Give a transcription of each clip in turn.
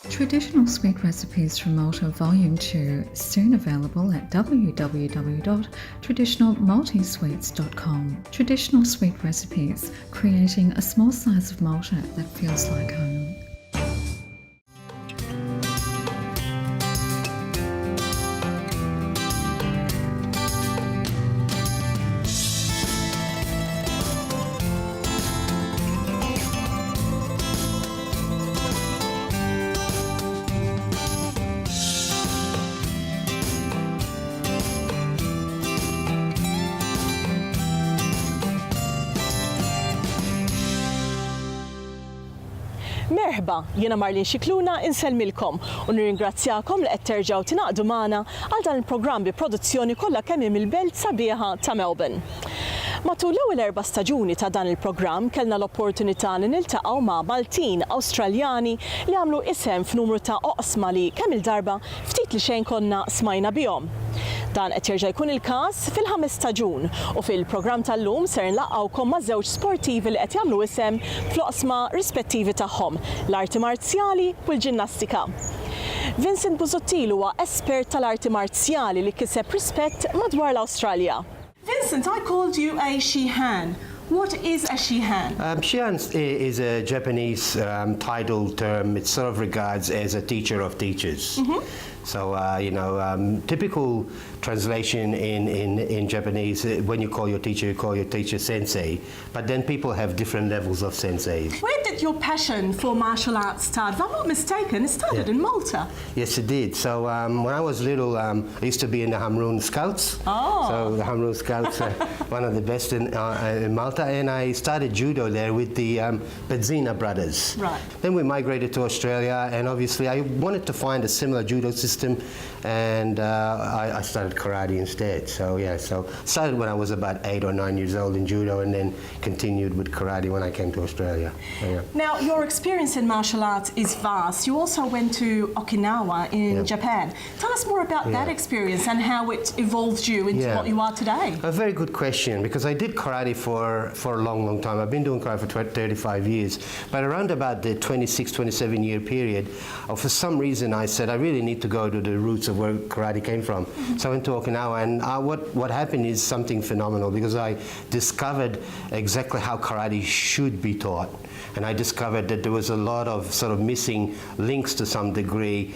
Traditional Sweet Recipes from Malta Volume 2, soon available at www.traditionalmaltesesweets.com. Traditional Sweet Recipes, creating a small slice of Malta that feels like home. Merħba, jiena Marlene Scicluna insellmilkom u nirringrazzjakom li qed terġgħu tingħaqdu magħna għal dan il-programm bi produzzjoni kollha kemm hemm il-belt sabiħa ta' Melbourne. Matul l-ewwel 4 staġuni ta' dan il-programm kellna l-opportunità li niltaqgħu ma' Maltin Awstraljani li għamlu isem f'numru ta' oqsma li kemm il-darba ftit li xejn konna smajna bihom. Dan qed jerġa' jkun il-każ fil-5 staġun u fil-programm tal-lum ser nlaqgħukom ma' żewġ sportivi li qed jagħmlu isem fl-oqsma rispettivi tagħhom, l-arti marzjali u l-ġinnastika. Vincent Busuttil huwa espert tal-arti marzjali li kiseb rispett madwar l-Awstralja. Vincent, I called you a Shihan. What is a Shihan? Shihan is a Japanese title term. It sort of regards as a teacher of teachers. So, typical translation in Japanese, when you call your teacher sensei, but then people have different levels of senseis. Where did your passion for martial arts start? If I'm not mistaken, it started in Malta. Yes, it did. So when I was little, I used to be in the Hamroon Scouts. Oh. So the Hamroon Scouts are one of the best in Malta, and I started judo there with the Bedzina brothers. Right. Then we migrated to Australia, and obviously I wanted to find a similar judo system, and I started karate instead. So started when I was about 8 or 9 years old in judo, and then continued with karate when I came to Australia. So, yeah. Now, your experience in martial arts is vast. You also went to Okinawa in Japan. Tell us more about that experience and how it evolved you into what you are today. A very good question, because I did karate for a long time. I've been doing karate for 35 years, but around about the 26, 27 year period, for some reason I said I really need to go to the roots of where karate came from. So I went to Okinawa, and what happened is something phenomenal, because I discovered exactly how karate should be taught. And I discovered that there was a lot of sort of missing links to some degree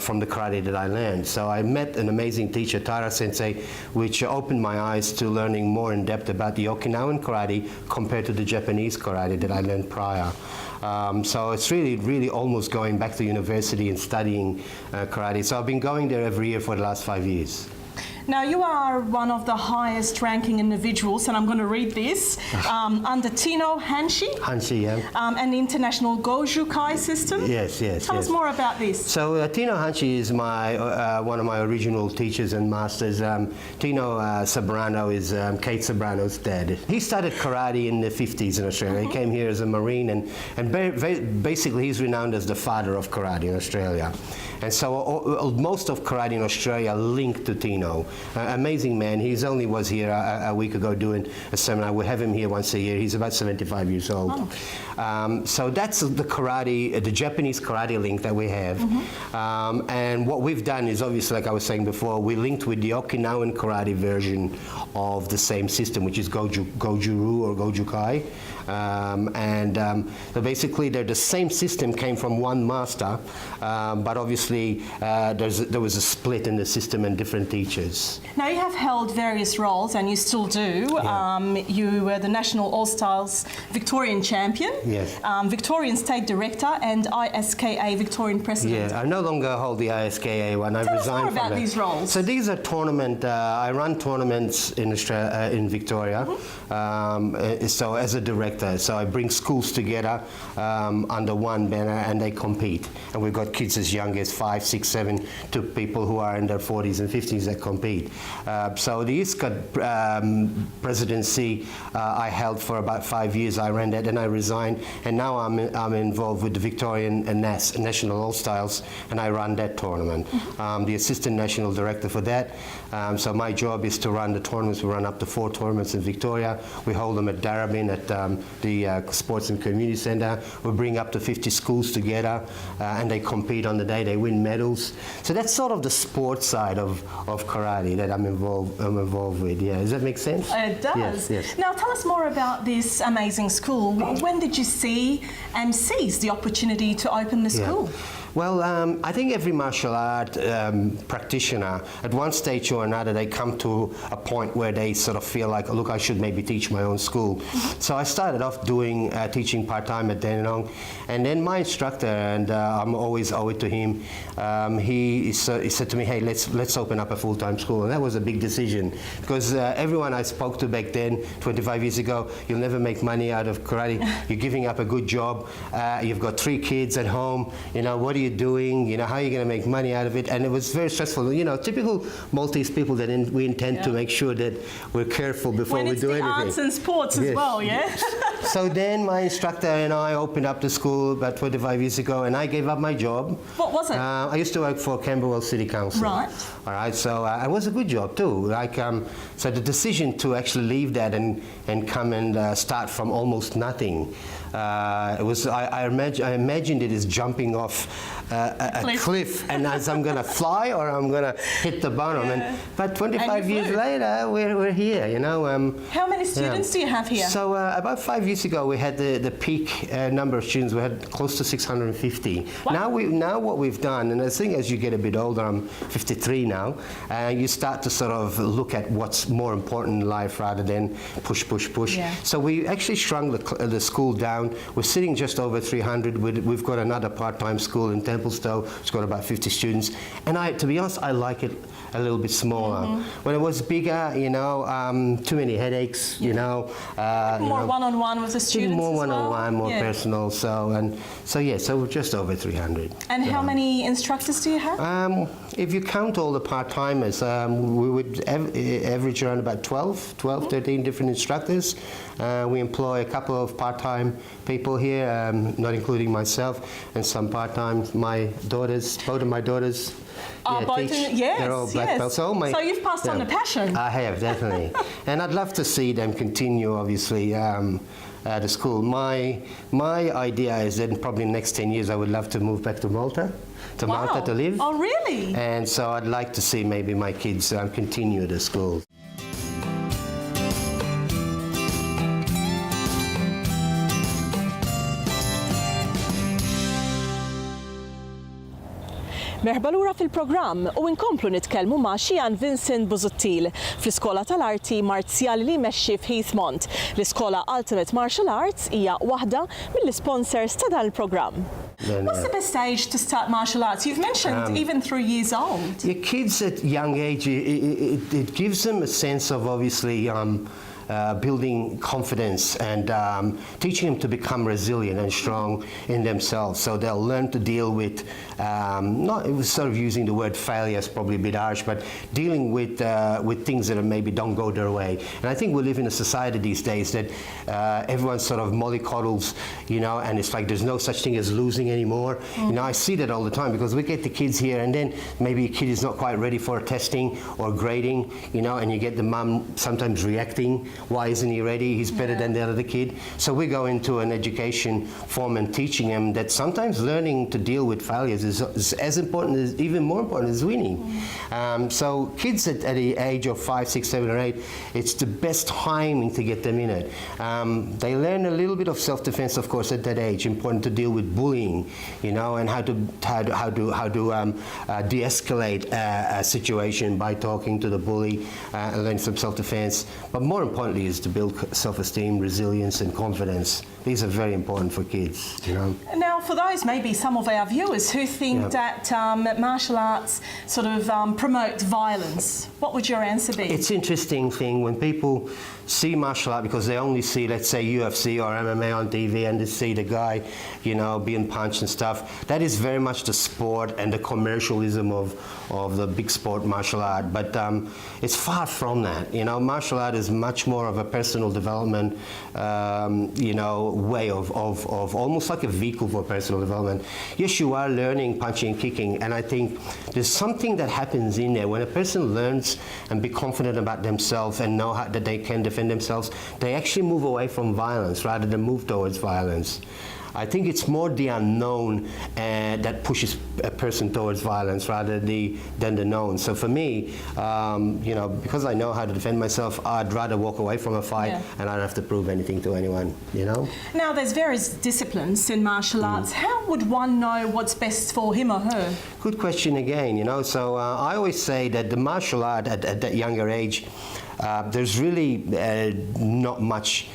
from the karate that I learned. So I met an amazing teacher, Tara Sensei, which opened my eyes to learning more in depth about the Okinawan karate compared to the Japanese karate that I learned prior. So it's really almost going back to university and studying karate. So I've been going there every year for the last 5 years. Now, you are one of the highest ranking individuals, and I'm going to read this, under Tino Hanshi. Hanshi, yeah. An international Goju Kai system. Yes. Tell us more about this. So Tino Hanshi is one of my original teachers and masters. Tino Sobrano is Kate Sobrano's dad. He started karate in the 50s in Australia. He came here as a Marine, and basically he's renowned as the father of karate in Australia. And so most of karate in Australia linked to Tino. Amazing man. He only was here a week ago doing a seminar. We have him here once a year. He's about 75 years old. Oh. So that's the karate, the Japanese karate link that we have. And what we've done is, obviously, like I was saying before, we linked with the Okinawan karate version of the same system, which is Goju-Ryu or Goju Kai. So basically, the same system came from one master, but obviously there was a split in the system and different teachers. Now, you have held various roles, and you still do. Yeah. You were the National All-Stars Victorian Champion, yes. Victorian State Director, and ISKA Victorian President. Yeah, I no longer hold the ISKA one. I resigned from that. Tell us more about these roles. So these are I run tournaments in Australia, in Victoria. So as a director, so I bring schools together under one banner, and they compete. And we've got kids as young as 5, 6, 7 to people who are in their 40s and 50s that compete. So the ISKA presidency I held for about 5 years. I ran that, and I resigned, and now I'm involved with the Victorian and National All-Stars, and I run that tournament. The assistant national director for that. So my job is to run the tournaments. We run up to 4 tournaments in Victoria. We hold them at Darabin, at the Sports and Community Centre. We bring up to 50 schools together, and they compete on the day. They win medals. So that's sort of the sports side of karate that I'm involved with. Yeah, does that make sense? It does. Yes, yes. Now tell us more about this amazing school. When did you see and seize the opportunity to open the school? Well, I think every martial art practitioner, at one stage or another, they come to a point where they sort of feel like, look, I should maybe teach my own school. So I started off doing teaching part-time at Dandenong, and then my instructor, and I'm always owe it to him, he said to me, hey, let's open up a full-time school. And that was a big decision, because everyone I spoke to back then, 25 years ago, you'll never make money out of karate. You're giving up a good job. You've got 3 kids at home. You know, what are you doing? You know, how are you going to make money out of it? And it was very stressful. You know, typical Maltese people that we intend to make sure that we're careful before we do anything. Arts and sports as well, yeah? So then my instructor and I opened up the school about 25 years ago, and I gave up my job. What was it? I used to work for Camberwell City Council. Right. All right, so it was a good job too. Like, so the decision to actually leave that and come and start from almost nothing, it was, I imagined it as jumping off a cliff, and as I'm going to fly or I'm going to hit the bottom. Yeah. But 25 years later, we're here, you know. How many students do you have here? So about 5 years ago, we had the peak number of students. We had close to 650. Wow. Now what we've done, and I think as you get a bit older, I'm 53 now, you start to sort of look at what's more important in life rather than push. Yeah. So we actually shrunk the school down. We're sitting just over 300. We've got another part-time school in Templestowe. It's got about 50 students. And to be honest, I like it a little bit smaller. When it was bigger, you know, too many headaches, you know. More one-on-one with the students more as one-on-one, well? more personal. So we're just over 300. And how many instructors do you have? If you count all the part-timers, we would average around about 13 different instructors. We employ a couple of part-time people here, not including myself, and some part-time. My daughters, both of my daughters, they're all black belts. So you've passed on the passion. I have, definitely. And I'd love to see them continue, obviously, at the school. My idea is that in probably the next 10 years I would love to move back to Malta. Malta to live. Oh, really? And so I'd like to see maybe my kids continue at the school. Merħba lura fil-programm u nkomplu nitkellmu ma' Shihan Vincent Busuttil fl-Iskola tal-Arti Marzjali li jmexxi f'Heathmont. L-Iskola Ultimate Martial Arts hija waħda mill-sponsors ta' dan il-programm. What's the best age to start martial arts? You've mentioned even 3 years old. Your kids at young age, it gives them a sense of obviously building confidence and teaching them to become resilient and strong in themselves. So they'll learn to deal with, not sort of using the word failure is probably a bit harsh, but dealing with things that maybe don't go their way. And I think we live in a society these days that everyone sort of mollycoddles, you know, and it's like there's no such thing as losing anymore. You know, I see that all the time because we get the kids here and then maybe a kid is not quite ready for testing or grading, you know, and you get the mum sometimes reacting. Why isn't he ready? He's better than the other kid. So we go into an education form and teaching him that sometimes learning to deal with failures is as important, as even more important as winning. So kids at the age of 5, 6, 7, or 8, it's the best timing to get them in it. They learn a little bit of self-defense, of course, at that age. Important to deal with bullying, you know, and how to de-escalate a situation by talking to the bully, and learn some self-defense. But more importantly is to build self-esteem, resilience, and confidence. These are very important for kids, you know. Now, for those maybe some of our viewers who think that martial arts sort of promote violence, what would your answer be? It's an interesting thing when people see martial art because they only see, let's say, UFC or MMA on TV and they see the guy, you know, being punched and stuff. That is very much the sport and the commercialism of the big sport martial art. But it's far from that. You know, martial art is much more more of a personal development, way of almost like a vehicle for personal development. Yes, you are learning punching and kicking, and I think there's something that happens in there when a person learns and be confident about themselves and know that they can defend themselves. They actually move away from violence rather than move towards violence. I think it's more the unknown that pushes a person towards violence rather than the known. So for me, because I know how to defend myself, I'd rather walk away from a fight and I don't have to prove anything to anyone, Now, there's various disciplines in martial arts. How would one know what's best for him or her? Good question again, So I always say that the martial art at that younger age, there's really not much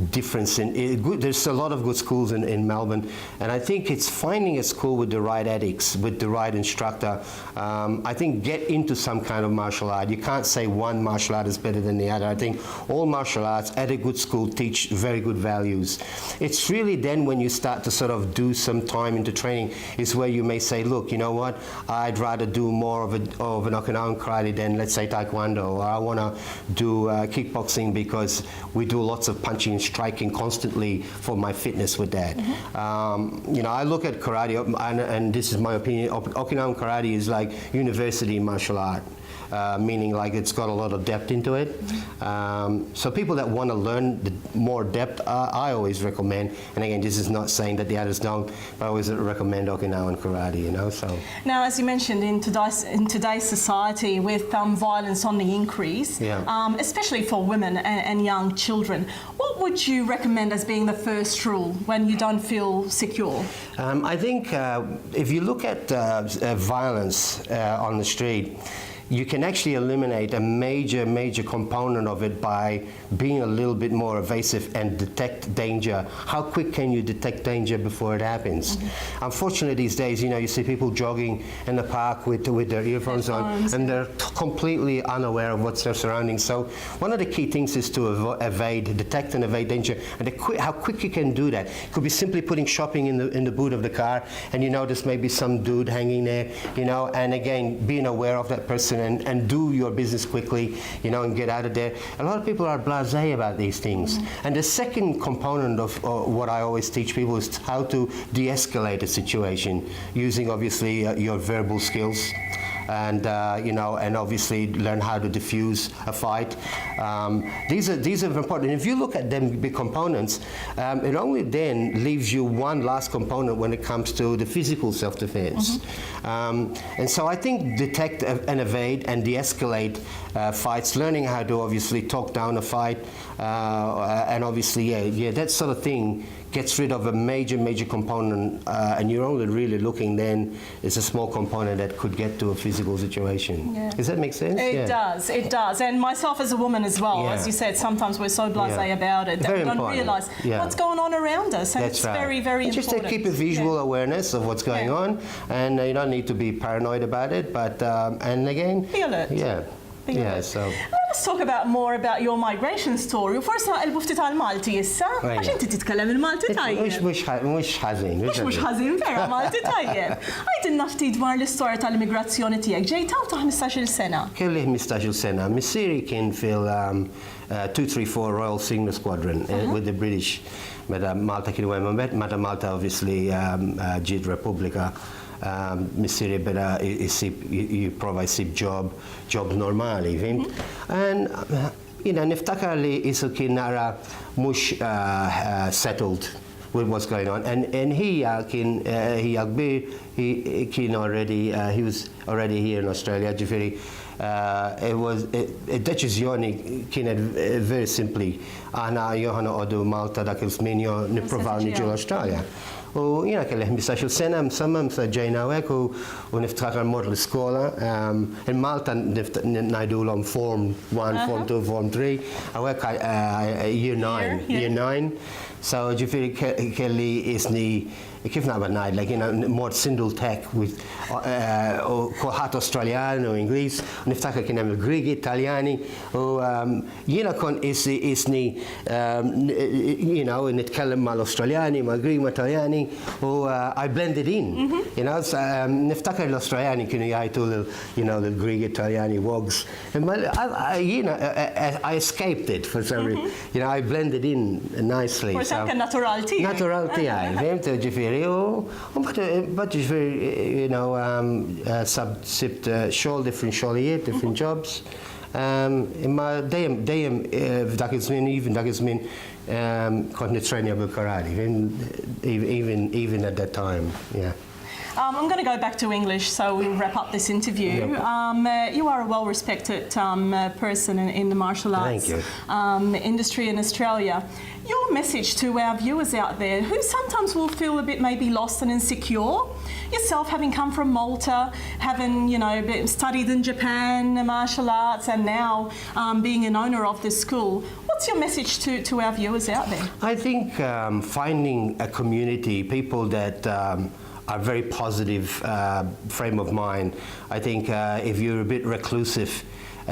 difference there's a lot of good schools in Melbourne, and I think it's finding a school with the right ethics, with the right instructor. I think get into some kind of martial art. You can't say one martial art is better than the other. I think all martial arts at a good school teach very good values. It's really then when you start to sort of do some time into training is where you may say, look, you know what, I'd rather do more of an Okinawan karate than, let's say, Taekwondo, or I want to do kickboxing because we do lots of punching and striking constantly for my fitness with that. I look at karate, and this is my opinion, Okinawan karate is like university martial art. Meaning like it's got a lot of depth into it. So people that want to learn more depth, I always recommend, and again, this is not saying that the others don't, but I always recommend Okinawan karate, so. Now, as you mentioned, in today's society with violence on the increase, especially for women and young children, what would you recommend as being the first rule when you don't feel secure? I think if you look at violence on the street, you can actually eliminate a major component of it by being a little bit more evasive and detect danger. How quick can you detect danger before it happens? Unfortunately, these days, you see people jogging in the park with their earphones on, and they're completely unaware of what's their surroundings. So one of the key things is to detect and evade danger, and how quick you can do that. It could be simply putting shopping in the boot of the car, and you notice maybe some dude hanging there, and again, being aware of that person and do your business quickly, and get out of there. A lot of people are blasé about these things. And the second component of what I always teach people is how to de-escalate a situation using obviously your verbal skills. And and obviously learn how to diffuse a fight. These are important. If you look at them big components, it only then leaves you one last component when it comes to the physical self-defense. And so I think detect and evade and de-escalate fights, learning how to obviously talk down a fight, and obviously that sort of thing gets rid of a major component, and you're only really looking then is a small component that could get to a physical situation. Does that make sense? It does. And myself as a woman as well, as you said, sometimes we're so blasé about it that we don't realise what's going on around us, and it's very important. Just to keep a visual awareness of what's going on, and you don't need to be paranoid about it, but and again, be alert. So. Let's talk more about your migration story. Forse naqilbu ftit għal-Malti issa, għax inti titkellem il-Malti tajjeb. Mhux ħażin. Mhux ħażin vera Malti tajjeb. Għajdilna ftit dwar l-istorja tal-immigrazzjoni tiegħek. Ġejt hawn ta' 15-il sena. Kelli 15-il sena. Missieri kien fil-234 Royal Signal Squadron with the British. Meta Malta kienu hemm meta Malta obviously ġiet Repubblika. Missieri beda jipprova jsib job normali, fim? And niftakar li isu kien nara mhux settled with what's going on, and he was already here in Australia. Ġifieri id-deċiżjoni kienet very simply aħna joħna qogħdu Malta dak il-żmien nippruvaw niġu l-Australia. U jiena kelli 15-il sena msamma ġejna hawnhekk u niftakar mort l-iskola. In Malta ngħidulhom Form 1, Form 2, Form 3. Hawnhekk Year 9. So ġifiri kelli isni kif naqbad ngħid, like mort sindul tech with kulħadd Australjan u Ingliż, u niftakar kien hemm il-Griegi, Italjani, u jiena kon isni nitkellem mal-Australjani, mal-Grieg, mal-Italjani, u I blended in. Niftakar l-Australjani kienu jgħidu l-Grieg, Italjani, wogs. I escaped it for some reason. I blended in nicely. Forse anke natural tiegħek. Natural tiegħi, fimt, ġifieri, but ġifieri, sibt xogħol, different xogħlijiet, different jobs. Imma dejjem f'dak iż-żmien, even dak iż-żmien kont nittrainja bil-karati, even at that time, yeah. I'm going to go back to English so we wrap up this interview. Yep. You are a well-respected person in the martial arts industry in Australia. Your message to our viewers out there who sometimes will feel a bit maybe lost and insecure, yourself having come from Malta, having studied in Japan, martial arts, and now being an owner of this school, what's your message to our viewers out there? I think finding a community, people that are very positive frame of mind. I think if you're a bit reclusive,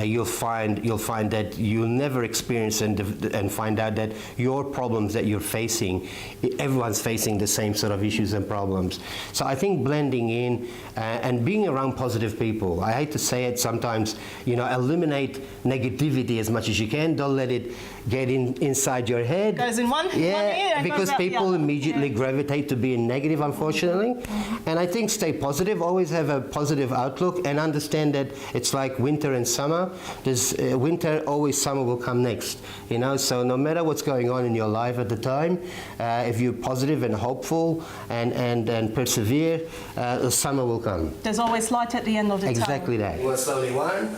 you'll find that you'll never experience and find out that your problems that you're facing, everyone's facing the same sort of issues and problems. So I think blending in and being around positive people. I hate to say it sometimes, eliminate negativity as much as you can. Don't let it get inside your head. Goes in one ear. Because people immediately gravitate to being negative, unfortunately. And I think stay positive, always have a positive outlook, and understand that it's like winter and summer. There's winter, always summer will come next. So no matter what's going on in your life at the time, if you're positive and hopeful and persevere, the summer will come. There's always light at the end of the tunnel. Exactly that. You want slowly, 1,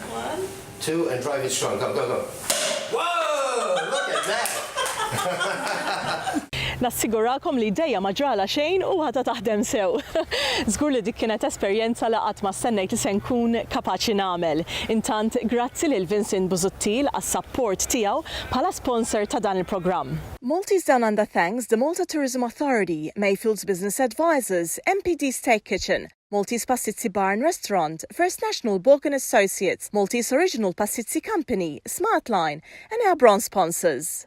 2, and drive it strong. Go, go, go. Whoa! Look at that! Nassigurakom li dejja ma ġrala xejn u ħata taħdem sew. Żgur li dik kienet esperjenza li qatt ma stennejt li se nkun kapaċi nagħmel. Intant grazzi lil Vincent Busuttil għas-support tiegħu bħala sponsor ta' dan il-programm. Maltese DownUnder thanks the Malta Tourism Authority, Mayfield's Business Advisors, MPD Steak Kitchen, Maltese Pastizzi Bar and Restaurant, First National Balkan Associates, Maltese Original Pastizzi Company, Smartline, and our bronze sponsors.